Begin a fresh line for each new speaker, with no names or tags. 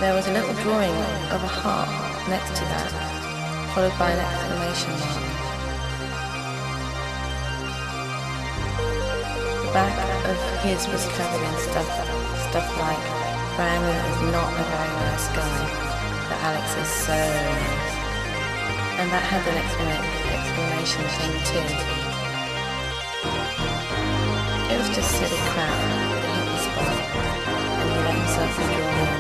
There was a little drawing of a heart next to that, followed by an exclamation mark. The back of his was covered in stuff like, Brownie is not a very nice guy, but Alex is so nice. And that had an exclamation thing too. It was just silly crap, but it hit the spot, and he let himself be drawn in.